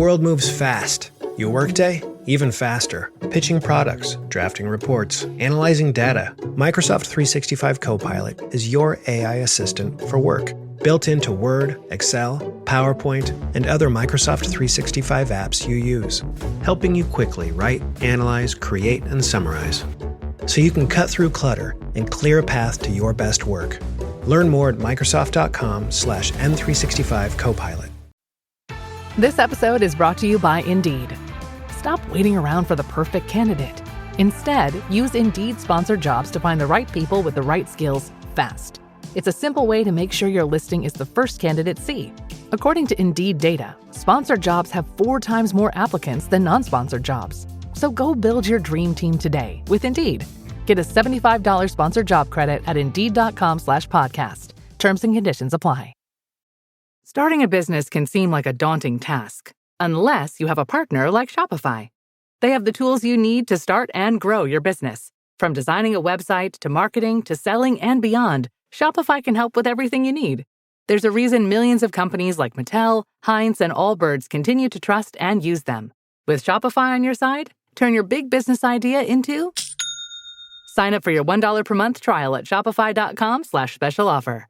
world moves fast. Your workday, even faster. Pitching products, drafting reports, analyzing data. Microsoft 365 Copilot is your AI assistant for work. Built into Word, Excel, PowerPoint, and other Microsoft 365 apps you use. Helping you quickly write, analyze, create, and summarize. So you can cut through clutter and clear a path to your best work. Learn more at Microsoft.com/M365 Copilot. This episode is brought to you by Indeed. Stop waiting around for the perfect candidate. Instead, use Indeed sponsored jobs to find the right people with the right skills fast. It's a simple way to make sure your listing is the first candidates see. According to Indeed data, sponsored jobs have 4 times more applicants than non-sponsored jobs. So go build your dream team today with Indeed. Get a $75 sponsored job credit at Indeed.com/podcast. Terms and conditions apply. Starting a business can seem like a daunting task, unless you have a partner like Shopify. They have the tools you need to start and grow your business. From designing a website to marketing to selling and beyond, Shopify can help with everything you need. There's a reason millions of companies like Mattel, Heinz, and Allbirds continue to trust and use them. With Shopify on your side, turn your big business idea into... Sign up for your $1 per month trial at shopify.com/special offer.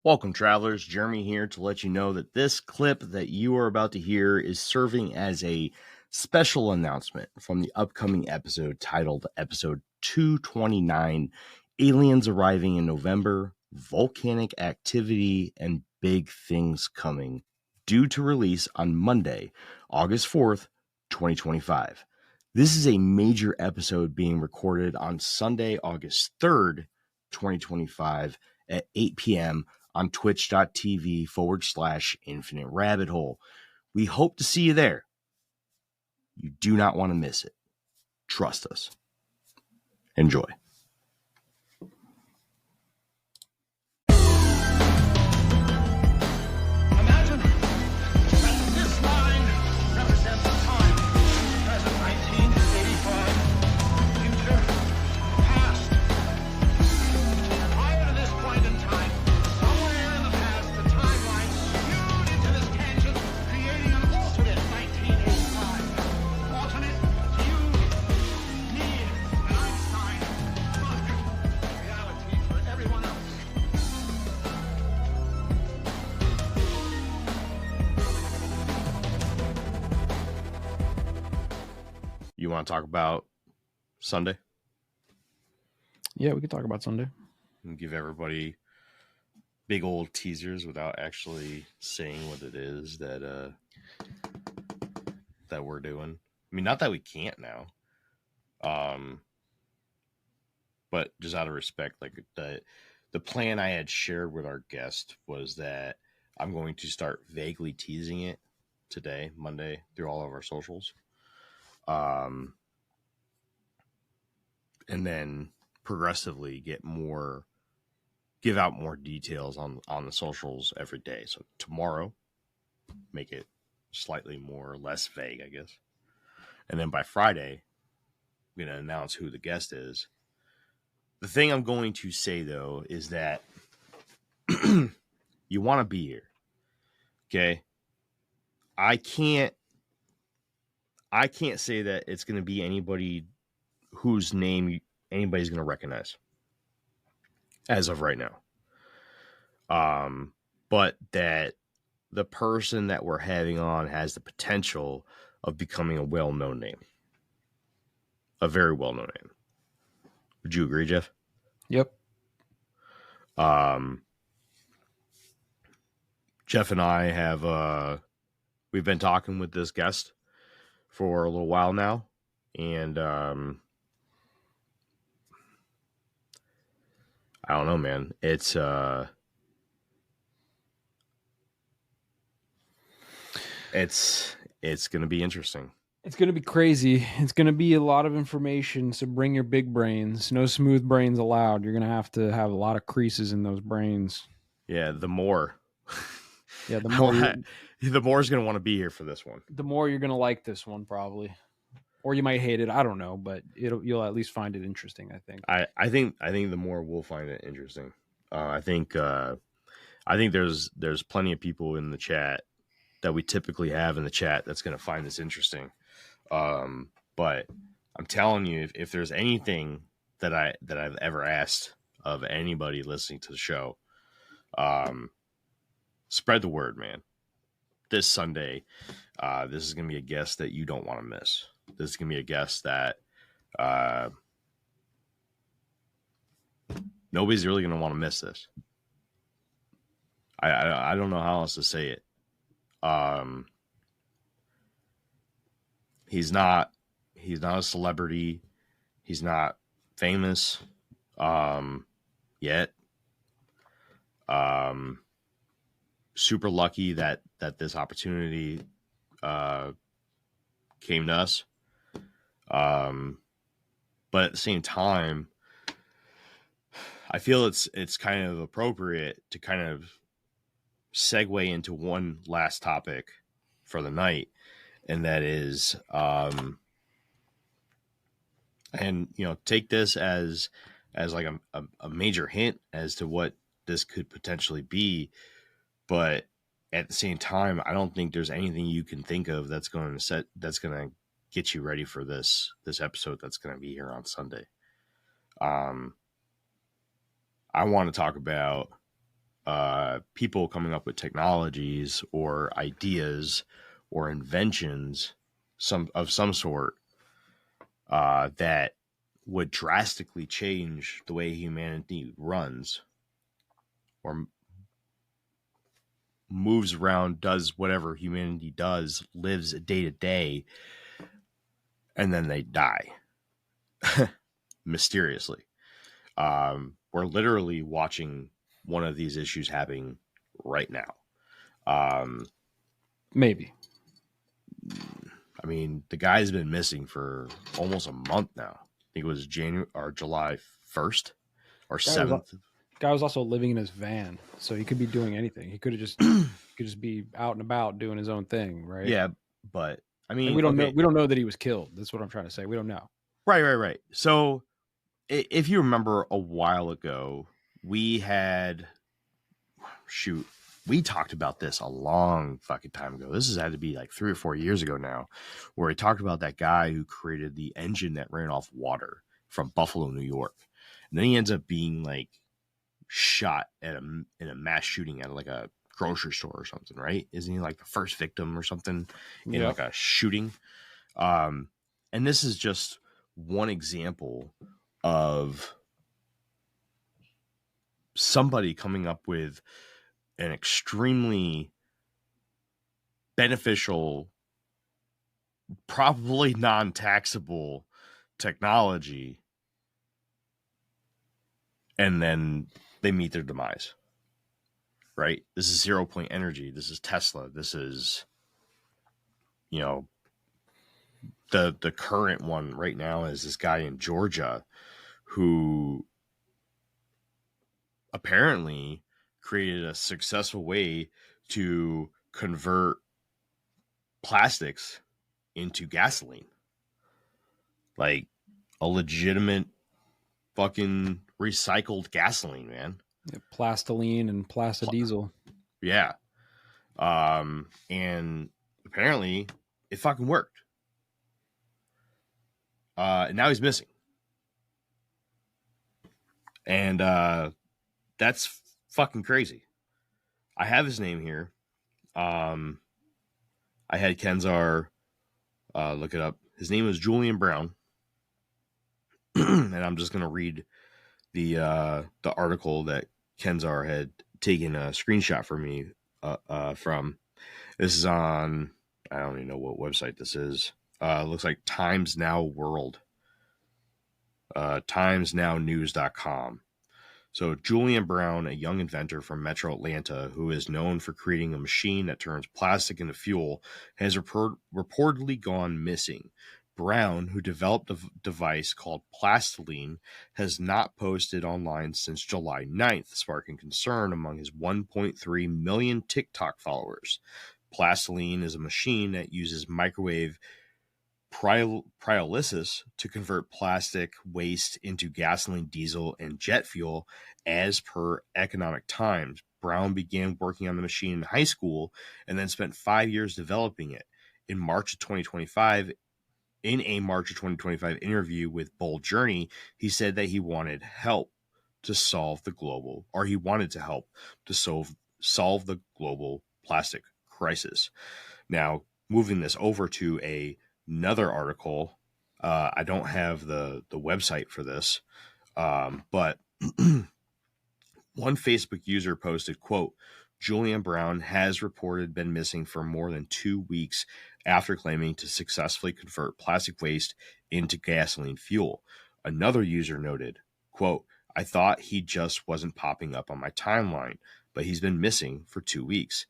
Welcome, travelers. Jeremy here to let you know that this clip that you are about to hear is serving as a special announcement from the upcoming episode titled Episode 229, Aliens Arriving in November, Volcanic Activity, and Big Things Coming, due to release on Monday, August 4th, 2025. This is a major episode being recorded on Sunday, August 3rd, 2025 at 8 p.m. on twitch.tv/Infinite Rabbit Hole. We hope to see you there. You do not want to miss it. Trust us. Enjoy. Imagine that this line represents time. Present 1985. Future. Past. Prior to this point in time, somewhere in the past, the timeline skewed into this tangent, creating an alternate 1985. Alternate to you, me, and Einstein. But reality for everyone else. You want to talk about Sunday? Yeah, we could talk about Sunday. And give everybody big old teasers without actually saying what it is that we're doing. I mean, not that we can't now, but just out of respect, like the plan I had shared with our guest was that I'm going to start vaguely teasing it today, Monday, through all of our socials, and then progressively give out more details on the socials every day. So tomorrow, make it slightly more or less vague, I guess. And then by Friday, I'm going to announce who the guest is. The thing I'm going to say, though, is that you want to be here. Okay? I can't say that it's going to be anybody whose name anybody's going to recognize as of right now. But that the person that we're having on has the potential of becoming a well-known name. A very well-known name. Would you agree, Jeff? Yep. Jeff and I have we've been talking with this guest for a little while now, and I don't know, man. It's going to be interesting. It's going to be crazy. It's going to be a lot of information, so bring your big brains. No smooth brains allowed. You're going to have a lot of creases in those brains. Yeah, the more. Yeah, the more the more is going to want to be here for this one. The more you're going to like this one, probably. Or you might hate it. I don't know, but you'll at least find it interesting, I think. I think the more we'll find it interesting. I think there's plenty of people in the chat that we typically have in the chat that's going to find this interesting. But I'm telling you, if there's anything that I've ever asked of anybody listening to the show, spread the word, man. This Sunday, this is going to be a guest that you don't want to miss. This is going to be a guest that nobody's really going to want to miss this. I don't know how else to say it. He's not a celebrity. He's not famous yet. Super lucky that this opportunity came to us. But at the same time, I feel it's kind of appropriate to kind of segue into one last topic for the night, and that is and take this as like a major hint as to what this could potentially be, but at the same time, I don't think there's anything you can think of that's going to get you ready for this episode that's going to be here on Sunday. I want to talk about people coming up with technologies or ideas or inventions of some sort that would drastically change the way humanity runs or moves around, does whatever humanity does, lives day to day, and then they die mysteriously. We're literally watching one of these issues happening right now. Maybe. I mean, the guy's been missing for almost a month now. I think it was January or July 1st or 7th. Guy was also living in his van, so he could be doing anything. He could just be out and about doing his own thing, right? Yeah, but I mean, and we don't know. We don't know that he was killed. That's what I'm trying to say. We don't know. Right. So, if you remember a while ago, we talked about this a long fucking time ago. This has had to be like 3 or 4 years ago now, where we talked about that guy who created the engine that ran off water from Buffalo, New York, and then he ends up being like shot in a mass shooting at like a grocery store or something, right? Isn't he like the first victim or something in like a shooting? And this is just one example of somebody coming up with an extremely beneficial, probably non-taxable technology, and then they meet their demise. Right? This is 0 Point Energy. This is Tesla. This is, the current one right now is this guy in Georgia who apparently created a successful way to convert plastics into gasoline. Like a legitimate fucking recycled gasoline, man. Yeah, plastiline and plastidiezel. Yeah. And apparently it fucking worked. And now he's missing. And that's fucking crazy. I have his name here. I had Kenzar look it up. His name is Julian Brown. And I'm just going to read the article that Kenzar had taken a screenshot for me from. This is on, I don't even know what website this is. It looks like Times Now World. TimesNowNews.com. So Julian Brown, a young inventor from Metro Atlanta who is known for creating a machine that turns plastic into fuel, has reportedly gone missing. Brown, who developed a device called Plastiline, has not posted online since July 9th, sparking concern among his 1.3 million TikTok followers. Plastiline is a machine that uses microwave pyrolysis to convert plastic waste into gasoline, diesel, and jet fuel, as per Economic Times. Brown began working on the machine in high school and then spent 5 years developing it. In a March of 2025 interview with Bold Journey, he said that he wanted help to solve the global, or he wanted to help to solve the global plastic crisis. Now, moving this over to another article, I don't have the website for this, but one Facebook user posted, quote, Julian Brown has reported been missing for more than 2 weeks after claiming to successfully convert plastic waste into gasoline fuel. Another user noted, quote, I thought he just wasn't popping up on my timeline, but he's been missing for 2 weeks.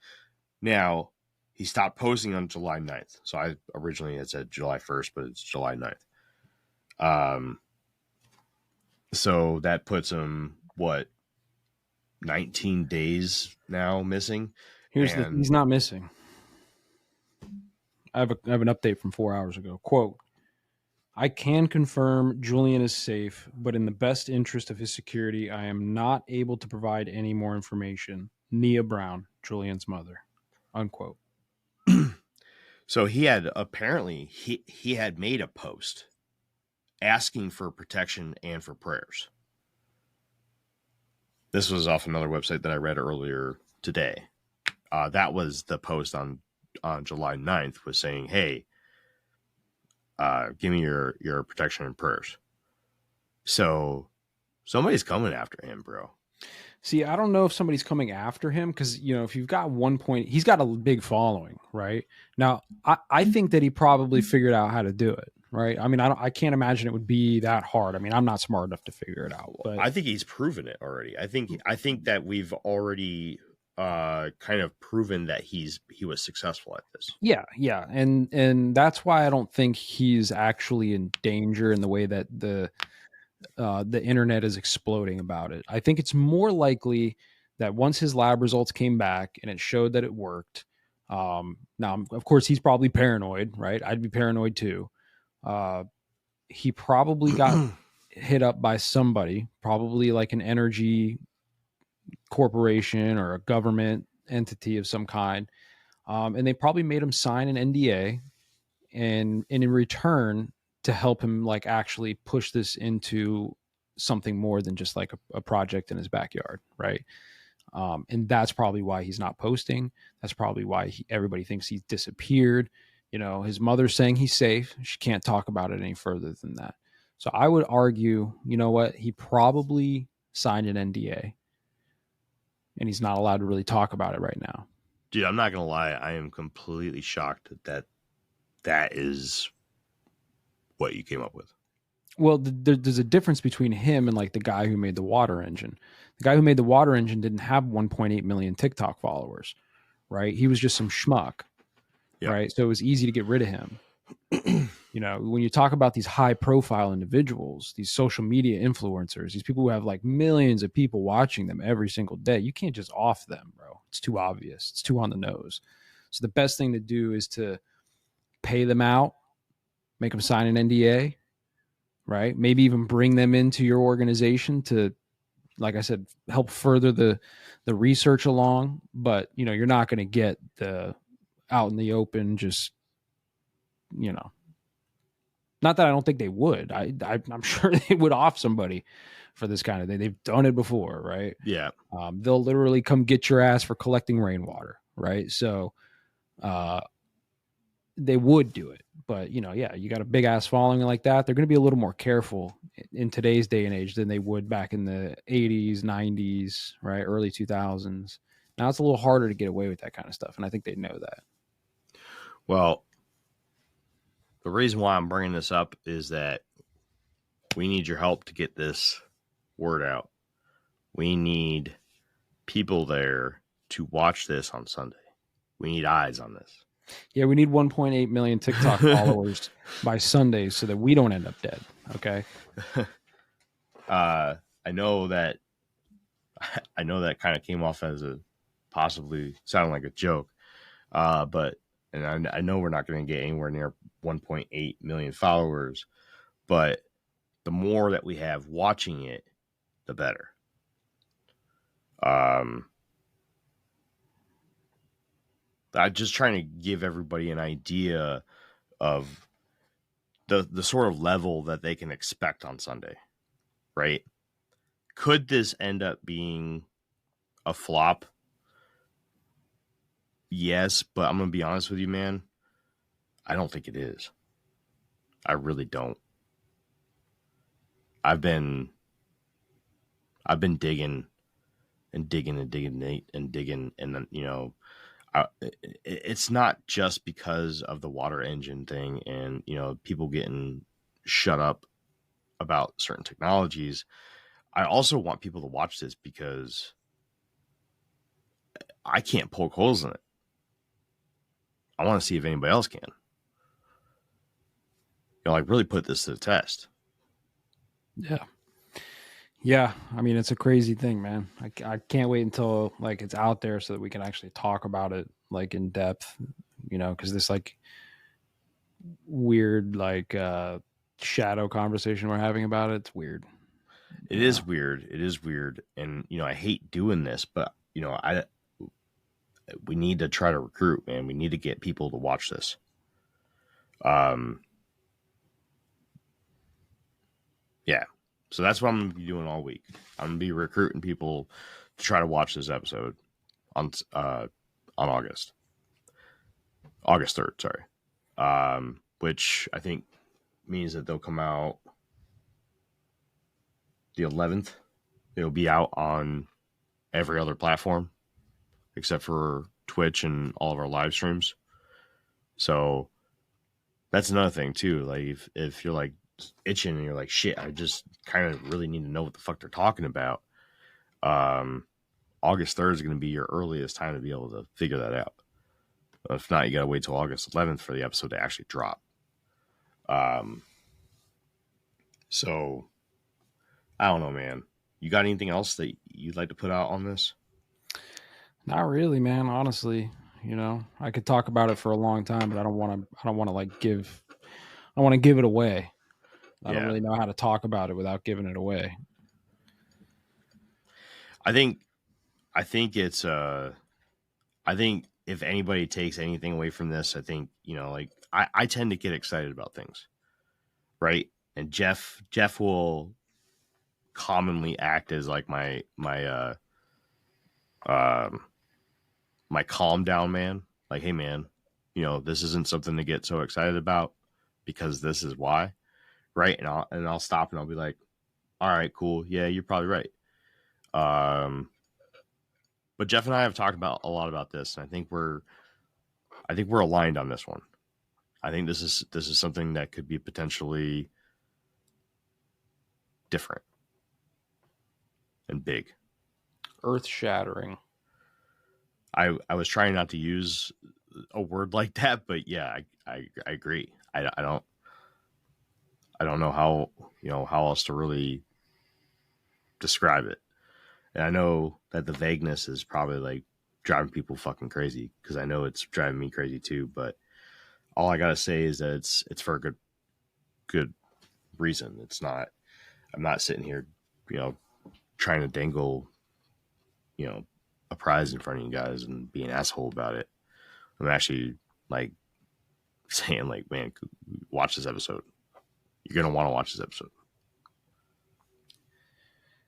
Now, he stopped posting on July 9th. So I originally had said July 1st, but it's July 9th. So that puts him, 19 days now missing. He's not missing. I have an update from 4 hours ago. Quote, I can confirm Julian is safe, but in the best interest of his security, I am not able to provide any more information. Nia Brown, Julian's mother. Unquote. So he had apparently he had made a post asking for protection and for prayers. This was off another website that I read earlier today. That was the post on July 9th, was saying, hey, give me your protection and prayers. So somebody's coming after him, bro. See, I don't know if somebody's coming after him because, if you've got he's got a big following, right? Now, I think that he probably figured out how to do it, right? I mean, I can't imagine it would be that hard. I mean, I'm not smart enough to figure it out. But I think he's proven it already. I think that we've already kind of proven that he was successful at this. Yeah. And that's why I don't think he's actually in danger in the way that the internet is exploding about it. I think it's more likely that once his lab results came back and it showed that it worked, now, of course, he's probably paranoid, right? I'd be paranoid too. He probably got hit up by somebody, probably like an energy corporation or a government entity of some kind. And they probably made him sign an NDA and in return to help him like actually push this into something more than just like a project in his backyard. Right. And that's probably why he's not posting. That's probably why everybody thinks he's disappeared. His mother's saying he's safe. She can't talk about it any further than that. So I would argue, he probably signed an NDA and he's not allowed to really talk about it right now. Dude, I'm not going to lie. I am completely shocked that is what you came up with. Well, there's a difference between him and like the guy who made the water engine. The guy who made the water engine didn't have 1.8 million TikTok followers, right? He was just some schmuck, yep. Right? So it was easy to get rid of him. When you talk about these high profile individuals, these social media influencers, these people who have like millions of people watching them every single day, you can't just off them, bro. It's too obvious. It's too on the nose. So the best thing to do is to pay them out, make them sign an NDA, right? Maybe even bring them into your organization to, like I said, help further the research along. But, you're not going to get the out in the open, just, not that I don't think they would. I'm sure they would off somebody for this kind of thing. They've done it before, right? Yeah. They'll literally come get your ass for collecting rainwater, right? So they would do it. But, you got a big ass following like that. They're going to be a little more careful in today's day and age than they would back in the 80s, 90s, right? Early 2000s. Now it's a little harder to get away with that kind of stuff. And I think they know that. Well, the reason why I'm bringing this up is that we need your help to get this word out. We need people there to watch this on Sunday. We need eyes on this. Yeah, we need 1.8 million TikTok followers by Sunday so that we don't end up dead. Okay. I know that kind of came off as a possibly sounding like a joke. But I know we're not going to get anywhere near 1.8 million followers, but the more that we have watching it, the better. I'm just trying to give everybody an idea of the sort of level that they can expect on Sunday, right? Could this end up being a flop? Yes, but I'm gonna be honest with you, man. I don't think it is. I really don't. I've been digging and digging and digging and digging, and then it's not just because of the water engine thing and people getting shut up about certain technologies. I also want people to watch this because I can't poke holes in it. I want to see if anybody else can. Like really put this to the test. Yeah. I mean, it's a crazy thing, man. I can't wait until like it's out there so that we can actually talk about it like in depth, because this like weird like shadow conversation we're having about it. It's weird. It is weird. It is weird. And, I hate doing this, but, we need to try to recruit, man. We need to get people to watch this. Yeah. So that's what I'm going to be doing all week. I'm going to be recruiting people to try to watch this episode on August 3rd, sorry. Which I think means that they'll come out the 11th. It'll be out on every other platform except for Twitch and all of our live streams. So that's another thing too. Like if you're like itching and you're like, shit, I just kind of really need to know what the fuck they're talking about. August 3rd is going to be your earliest time to be able to figure that out. If not, you got to wait till August 11th for the episode to actually drop. So I don't know, man. You got anything else that you'd like to put out on this? Not really, man. Honestly, I could talk about it for a long time, but I don't want to like give. I want to give it away. I don't really know how to talk about it without giving it away. I think it's I think if anybody takes anything away from this, I think like I tend to get excited about things, right? And Jeff will commonly act as like my calm down man. Like, hey man, this isn't something to get so excited about because this is why, right? And I'll stop and I'll be like, all right, cool, yeah, you're probably right. But Jeff and I have talked about a lot about this, and I think we're aligned on this one. I think this is something that could be potentially different and big, earth-shattering. I was trying not to use a word like that, but yeah, I agree. I don't know how how else to really describe it. And I know that the vagueness is probably like driving people fucking crazy because I know it's driving me crazy too. But all I gotta say is that it's for a good reason. It's not. I'm not sitting here, trying to dangle, a prize in front of you guys and be an asshole about it. I'm actually like saying like, man, watch this episode. You're gonna want to watch this episode.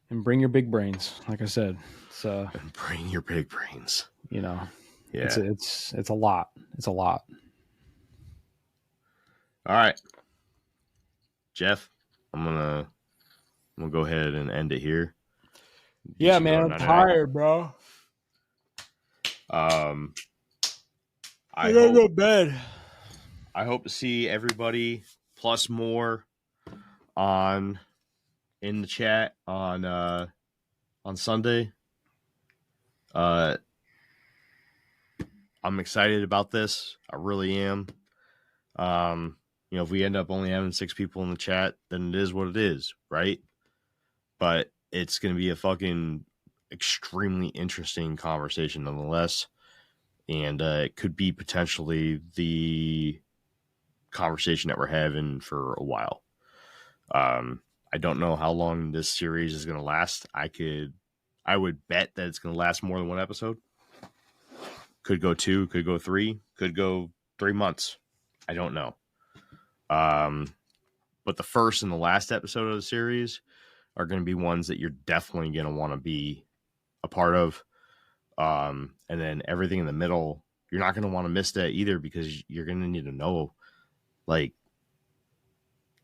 And bring your big brains, like I said. And bring your big brains. Yeah. It's a lot. It's a lot. All right, Jeff, I'm gonna go ahead and end it here. Yeah, man, I'm tired, bro. I gotta go to bed. I hope to see everybody plus more in the chat on Sunday. I'm excited about this. I really am. If we end up only having 6 people in the chat, then it is what it is, right? But it's going to be a fucking extremely interesting conversation nonetheless. And it could be potentially the conversation that we're having for a while. I don't know how long this series is going to last. I would bet that it's going to last more than one episode. Could go 2, could go 3, could go 3 months. I don't know. But the first and the last episode of the series are going to be ones that you're definitely going to want to be a part of. And then everything in the middle, you're not going to want to miss that either, because you're going to need to know like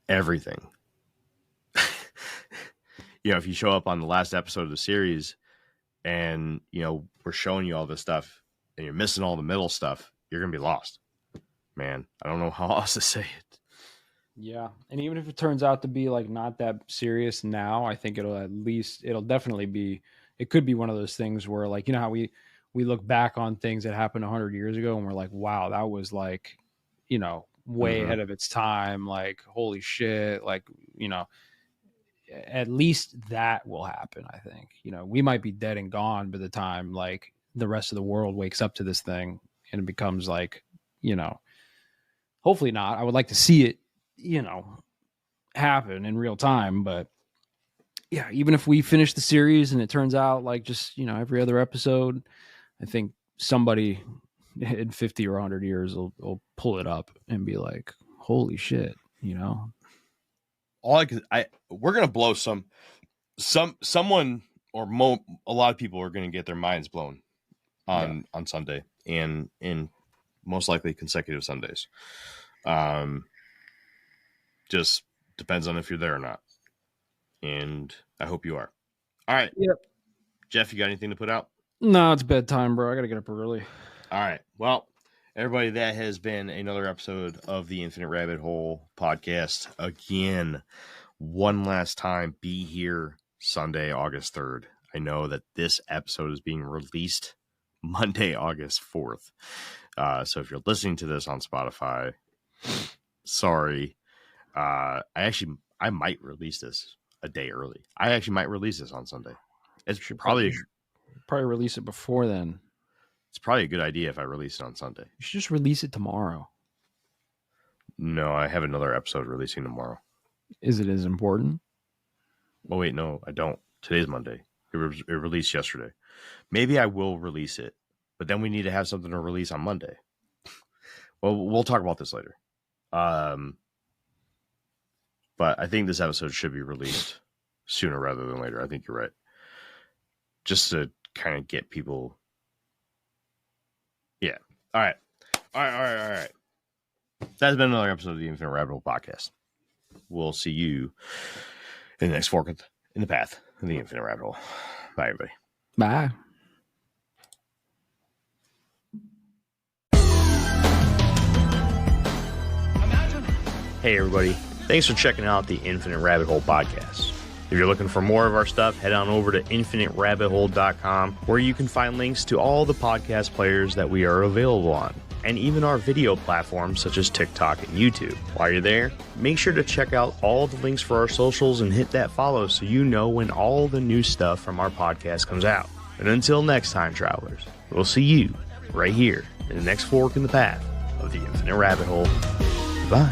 everything. If you show up on the last episode of the series and, we're showing you all this stuff and you're missing all the middle stuff, you're going to be lost, man. I don't know how else to say it. Yeah. And even if it turns out to be like not that serious now, I think it'll definitely be, it could be one of those things where, like, how we look back on things that happened 100 years ago and we're like, wow, that was like, way ahead of its time. Like, holy shit. Like, at least that will happen. I think, we might be dead and gone by the time like the rest of the world wakes up to this thing and it becomes like, hopefully not. I would like to see it, happen in real time. But yeah, even if we finish the series and it turns out like just, every other episode, I think somebody in 50 or 100 years will pull it up and be like, holy shit, We're going to blow someone or a lot of people are going to get their minds blown on Sunday and in most likely consecutive Sundays. Just depends on if you're there or not. And I hope you are. All right. Yep. Jeff, you got anything to put out? No, it's bedtime, bro. I got to get up early. All right. Well, everybody, that has been another episode of the Infinite Rabbit Hole podcast. Again, one last time, be here Sunday, August 3rd. I know that this episode is being released Monday, August 4th. So if you're listening to this on Spotify, sorry. I might release this a day early. I actually might release this on Sunday. It's probably release it before then. It's probably a good idea if I release it on Sunday. You should just release it tomorrow. No, I have another episode releasing tomorrow. Is it as important? Oh, wait, no, I don't. Today's Monday. It released yesterday. Maybe I will release it, but then we need to have something to release on Monday. Well, we'll talk about this later. But I think this episode should be released sooner rather than later. I think you're right. Just to kind of get people. Yeah. All right. That's been another episode of the Infinite Rabbit Hole podcast. We'll see you in the next fork in the path of the Infinite Rabbit Hole. Bye, everybody. Bye. Hey, everybody. Thanks for checking out the Infinite Rabbit Hole podcast. If you're looking for more of our stuff, head on over to infiniterabbithole.com, where you can find links to all the podcast players that we are available on, and even our video platforms such as TikTok and YouTube. While you're there, make sure to check out all the links for our socials and hit that follow so you know when all the new stuff from our podcast comes out. And until next time, travelers, we'll see you right here in the next fork in the path of the Infinite Rabbit Hole. Bye.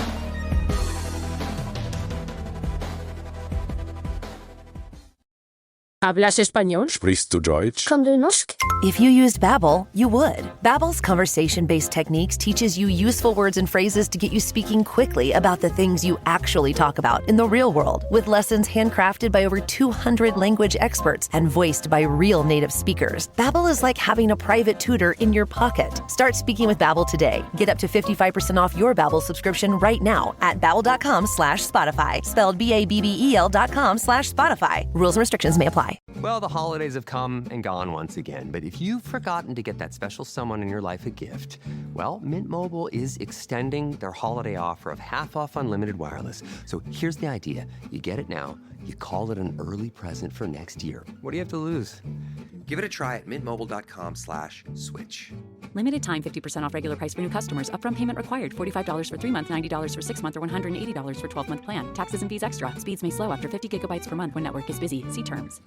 ¿Hablas español? Sprichst du Deutsch? Kan du norsk? If you used Babbel, you would. Babbel's conversation-based techniques teaches you useful words and phrases to get you speaking quickly about the things you actually talk about in the real world, with lessons handcrafted by over 200 language experts and voiced by real native speakers. Babbel is like having a private tutor in your pocket. Start speaking with Babbel today. Get up to 55% off your Babbel subscription right now at babbel.com/Spotify. Spelled BABBEL.com/Spotify. Rules and restrictions may apply. Well, the holidays have come and gone once again, but if you've forgotten to get that special someone in your life a gift, well, Mint Mobile is extending their holiday offer of half off unlimited wireless. So here's the idea. You get it now, you call it an early present for next year. What do you have to lose? Give it a try at mintmobile.com/switch. Limited time, 50% off regular price for new customers. Upfront payment required. $45 for 3 months, $90 for 6 months, or $180 for 12-month plan. Taxes and fees extra. Speeds may slow after 50 gigabytes per month when network is busy. See terms.